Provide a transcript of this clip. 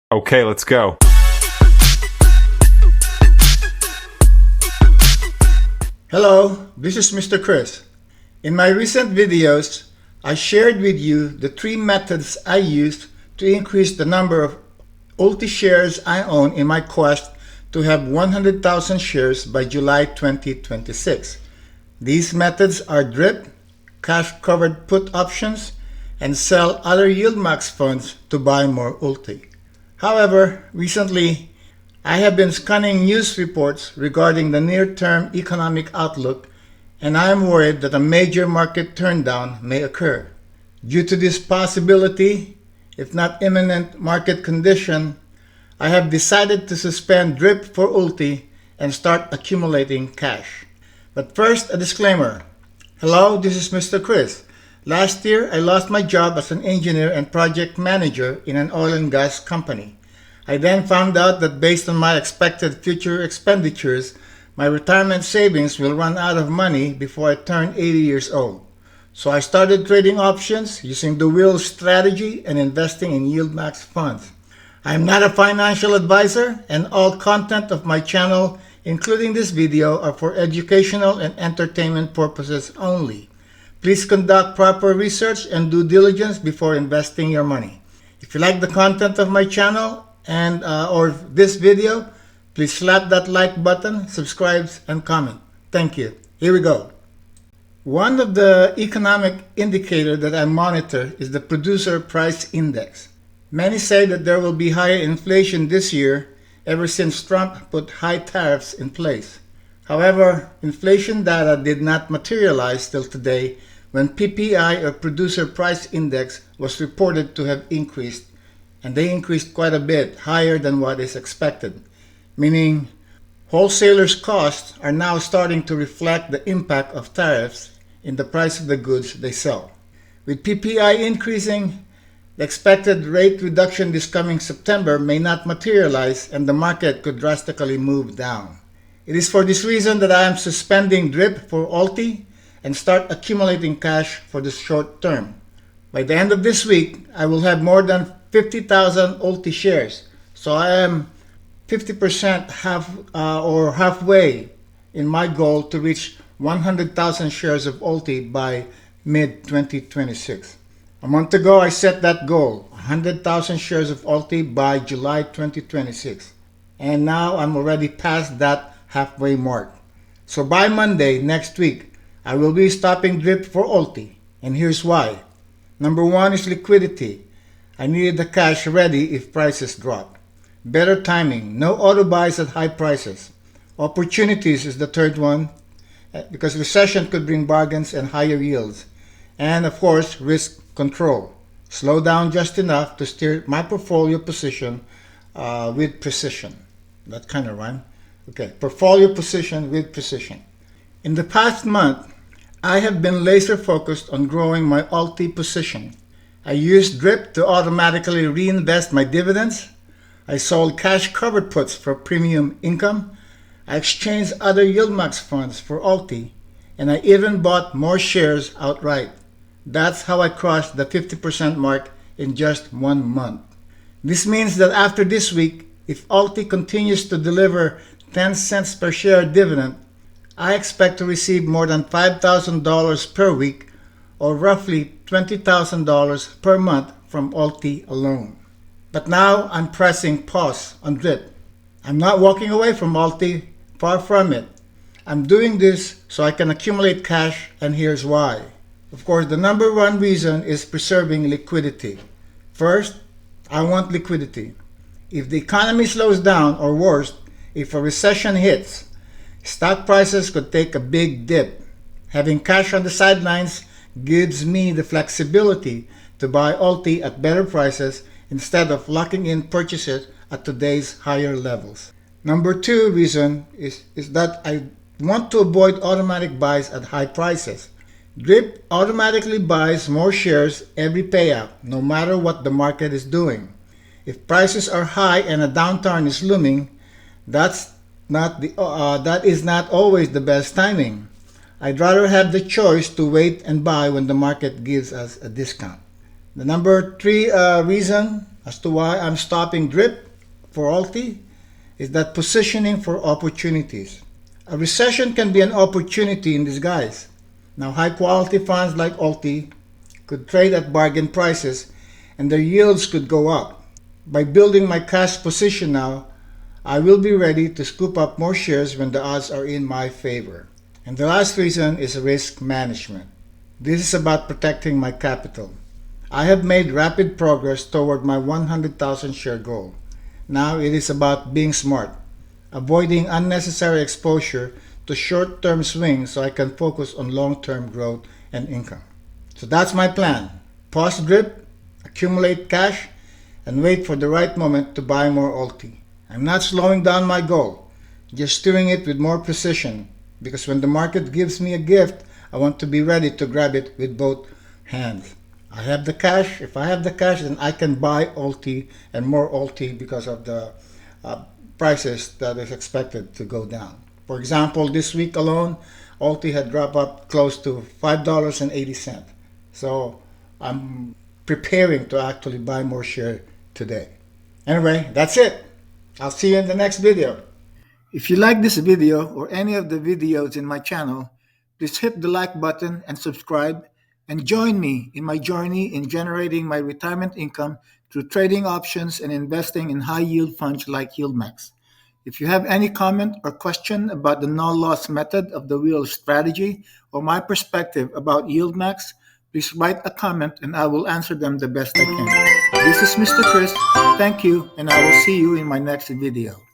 Okay, let's go. Hello, this is MrChris. In my recent videos, I shared with you the 3 methods I used to increase the number of ULTY shares I own in my quest to have 100,000 shares by July 2026. These methods are DRIP, cash-covered put options, and sell other yieldmax funds to buy more ULTY. However, recently, I have been scanning news reports regarding the near-term economic outlook, and I am worried that a major market turndown may occur. Due to this possibility, if not imminent market condition, I have decided to suspend DRIP for ULTY and start accumulating cash. But first, a disclaimer. Hello, this is MrChris. Last year, I lost my job as an engineer and project manager in an oil and gas company. I then found out that based on my expected future expenditures, my retirement savings will run out of money before I turn 80 years old. So I started trading options using the wheel strategy and investing in yieldmax funds. I am not a financial advisor, and all content of my channel, including this video, are for educational and entertainment purposes only. Please conduct proper research and due diligence before investing your money. If you like the content of my channel and or this video, please slap that like button, subscribe, and comment. Thank you. Here we go. One of the economic indicators that I monitor is the Producer Price Index. Many say that there will be higher inflation this year ever since Trump put high tariffs in place. However, inflation data did not materialize till today when PPI or Producer Price Index was reported to have increased, and they increased quite a bit higher than what is expected, meaning wholesalers' costs are now starting to reflect the impact of tariffs in the price of the goods they sell. With PPI increasing, the expected rate reduction this coming September may not materialize and the market could drastically move down. It is for this reason that I am suspending DRIP for ULTY and start accumulating cash for the short term. By the end of this week, I will have more than 50,000 ULTY shares, so I am 50% halfway in my goal to reach 100,000 shares of ULTY by mid-2026. A month ago, I set that goal, 100,000 shares of ULTY by July 2026. And now I'm already past that halfway mark. So by Monday next week, I will be stopping DRIP for ULTY. And here's why. Number 1 is liquidity. I needed the cash ready if prices drop. Better timing, no auto buys at high prices. Opportunities is the third one, because recession could bring bargains and higher yields. And of course, risk control. Slow down just enough to steer my portfolio position with precision. That kind of rhyme. Okay, portfolio position with precision. In the past month, I have been laser focused on growing my ULTY position. I used DRIP to automatically reinvest my dividends. I sold cash covered puts for premium income. I exchanged other yieldmax funds for ULTY, and I even bought more shares outright. That's how I crossed the 50% mark in just 1 month. This means that after this week, if ULTY continues to deliver 10 cents per share dividend, I expect to receive more than $5,000 per week, or roughly $20,000 per month from ULTY alone. But now I'm pressing pause on DRIP. I'm not walking away from ULTY, far from it. I'm doing this so I can accumulate cash, and here's why. Of course, the number 1 reason is preserving liquidity. First, I want liquidity. If the economy slows down, or worse, if a recession hits, stock prices could take a big dip. Having cash on the sidelines gives me the flexibility to buy ULTY at better prices instead of locking in purchases at today's higher levels. Number 2 reason is that I want to avoid automatic buys at high prices. DRIP automatically buys more shares every payout, no matter what the market is doing. If prices are high and a downturn is looming, that is not always the best timing. I'd rather have the choice to wait and buy when the market gives us a discount. The number 3 reason As to why I'm stopping drip for ULTY, is that positioning for opportunities. A recession can be an opportunity in disguise. Now, high quality funds like ULTY could trade at bargain prices and their yields could go up. By building my cash position now, I will be ready to scoop up more shares when the odds are in my favor. And the last reason is risk management. This is about protecting my capital. I have made rapid progress toward my 100,000 share goal. Now it is about being smart, avoiding unnecessary exposure to short-term swings so I can focus on long-term growth and income. So that's my plan. Pause drip, accumulate cash, and wait for the right moment to buy more ULTY. I'm not slowing down my goal, just steering it with more precision, because when the market gives me a gift, I want to be ready to grab it with both hands. I have the cash. If I have the cash, then I can buy ULTY and more ULTY because of the prices that is expected to go down. For example, this week alone, ULTY had dropped up close to $5.80. So I'm preparing to actually buy more share today. Anyway, that's it. I'll see you in the next video. If you like this video or any of the videos in my channel, please hit the like button and subscribe and join me in my journey in generating my retirement income through trading options and investing in high yield funds like yieldmax. If you have any comment or question about the no loss method of the wheel strategy or my perspective about yieldmax, please write a comment and I will answer them the best I can. This is Mr. Chris. Thank you, and I will see you in my next video.